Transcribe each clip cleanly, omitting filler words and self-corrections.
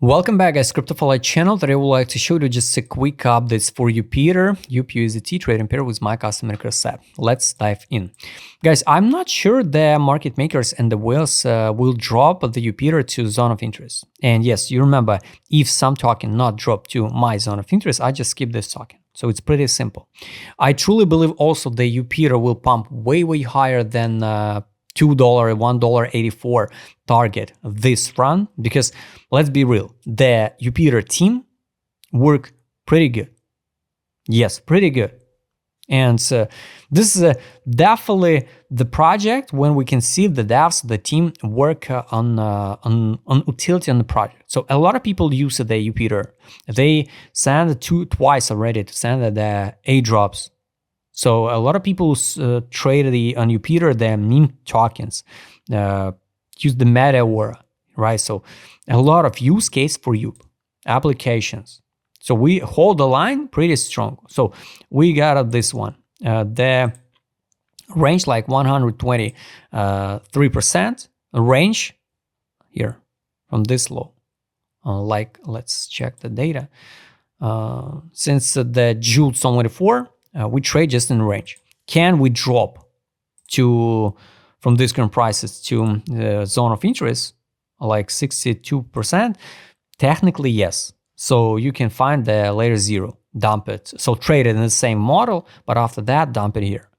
Welcome back, guys. Crypto channel. Today I would like to show you just a quick updates for Jupiter, USDT trading pair with my customer set. Let's dive in. Guys, I'm not sure the market makers and the whales will drop the Jupiter to zone of interest. And yes, you remember, if some token not drop to my zone of interest, I just skip this token. So it's pretty simple. I truly believe also the Jupiter will pump way higher than $2, $1.84 target this run, because let's be real, the Jupiter team work pretty good. Yes, pretty good. And this is definitely the project when we can see the devs, the team work on utility on the project. So a lot of people use the Jupiter. They send twice already to send the airdrops. So a lot of people trade on Jupiter the meme tokens, use the meta aura, right? So a lot of use case for JUP applications. So we hold the line pretty strong. So we got this one, the range like 123% range here from this low. Like let's check the data. Since the June 24. We trade just in range. Can we drop from these current prices to the zone of interest, like 62%? Technically, yes. So you can find the layer zero, dump it. So trade it in the same model, but after that, dump it here.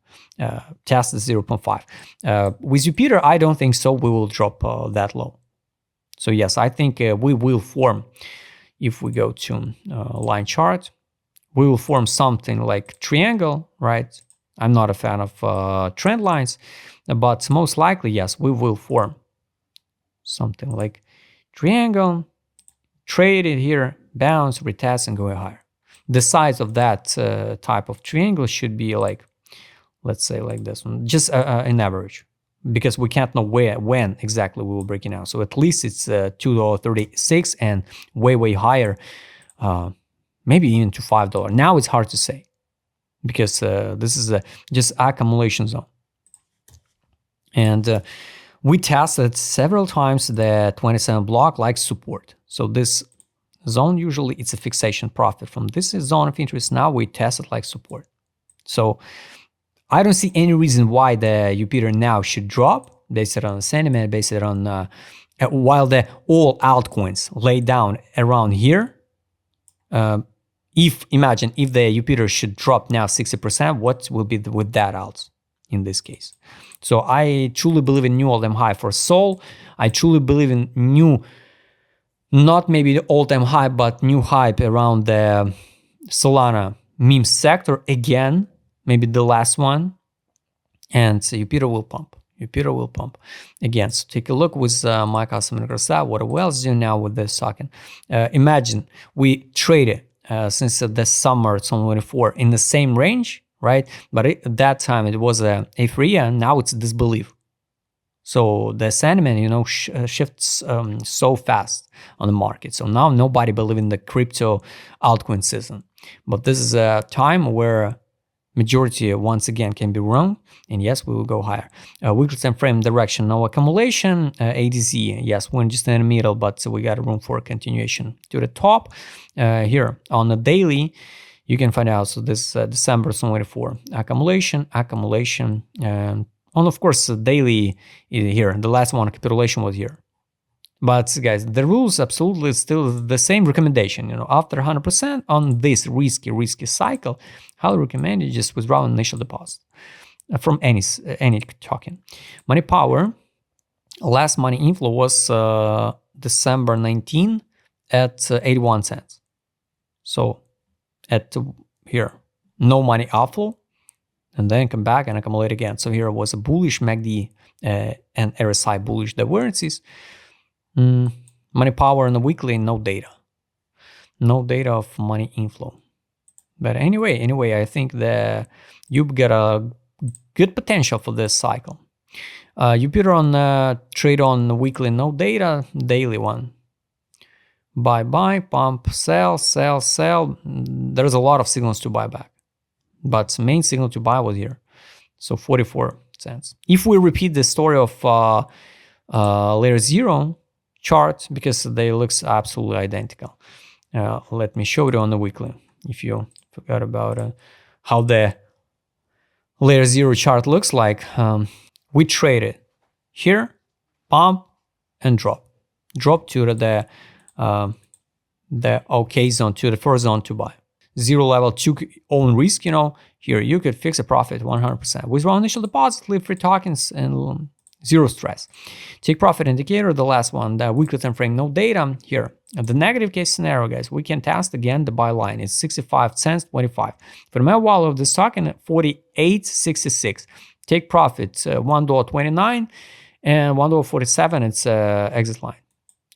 Test the 0.5. With Jupiter, I don't think so. We will drop that low. So yes, I think we will form, if we go to line chart, we will form something like triangle, right? I'm not a fan of trend lines, but most likely, yes, we will form something like triangle, trade it here, bounce, retest, and go higher. The size of that type of triangle should be like, let's say like this one, just an average, because we can't know when exactly we will break it out. So at least it's $2.36 and way higher. Maybe even to $5. Now it's hard to say, because this is just accumulation zone. And we tested several times the 27 block like support. So this zone, usually it's a fixation profit from this zone of interest. Now we test it like support. So I don't see any reason why the Jupiter now should drop, based it on sentiment, based it on while the all altcoins lay down around here. Imagine if the Jupiter should drop now 60%, what will be with that alt in this case? So I truly believe in new all-time high for Sol. I truly believe in new, not maybe the all-time high, but new hype around the Solana meme sector again, maybe the last one, and Jupiter will pump. Jupiter will pump again. So take a look with my customer set, what whales do now with this token. Imagine we traded since the summer 2024 in the same range, right? But at that time it was a euphoria, and now it's disbelief. So the sentiment, shifts so fast on the market. So now nobody believes in the crypto altcoin season. But this is a time where majority once again can be wrong, and yes, we will go higher. Weekly time frame direction, no accumulation. ADZ, yes, we're just in the middle, but we got room for continuation to the top. Here on the daily, you can find out. So this December 24 accumulation, and of course daily here. The last one capitulation was here. But guys, the rules absolutely still the same recommendation. After 100% on this risky cycle, highly recommend you just withdraw initial deposit from any token. Money power, last money inflow was December 19 at 81 cents. So at here, no money outflow, and then come back and accumulate again. So here was a bullish MACD and RSI bullish divergences. Money power on the weekly, no data of money inflow. But anyway, I think that you've got a good potential for this cycle. Jupiter on trade on the weekly, no data, daily one. Buy, pump, sell. There's a lot of signals to buy back, but main signal to buy was here. So 44 cents. If we repeat the story of layer zero, chart because they looks absolutely identical. Let me show you on the weekly if you forgot about how the layer 0 chart looks like. We traded here, pump and drop to the OK zone, to the first zone to buy. 0 level took own risk, here you could fix a profit 100%. Withdraw initial deposit, leave free tokens, and zero stress. Take profit indicator, the last one, the weekly time frame, no data. Here, the negative case scenario, guys, we can test again the buy line. It's 65 cents 25. For the value of this token, 48.66. Take profit, $1.29 and $1.47. It's exit line.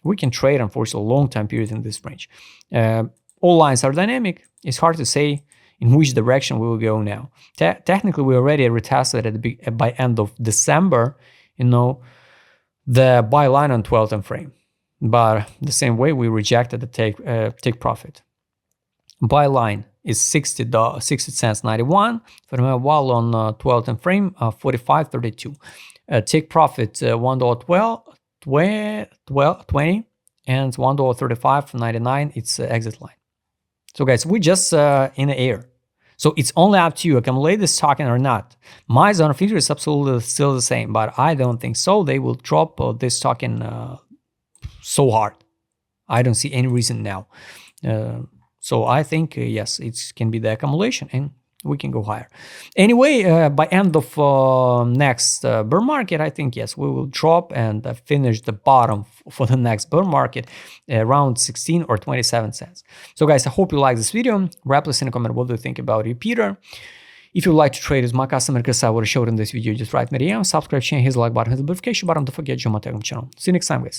We can trade, unfortunately, a long time period in this range. All lines are dynamic. It's hard to say in which direction we will go now. Technically, we already retested by end of December, the buy line on 12 time frame. But the same way, we rejected the take profit. Buy line is 60 cents 91. For the while on 12 time frame, 45.32. Take profit $1.12.20 and $1.35.99. It's exit line. So guys, we just in the air. So it's only up to you, accumulate this token or not. My zone of interest is absolutely still the same, but I don't think so. They will drop this token so hard. I don't see any reason now. So I think, yes, it can be the accumulation and we can go higher. Anyway, by end of next bear market, I think, yes, we will drop and finish the bottom for the next bear market around 16 or 27 cents. So guys, I hope you like this video. Wrap this in a comment. What do you think about Jupiter? If you would like to trade with my customer, because I would have showed in this video, just write me a DM, subscribe, channel, hit the like button, hit the notification button. Don't forget to join my Telegram channel. See you next time, guys.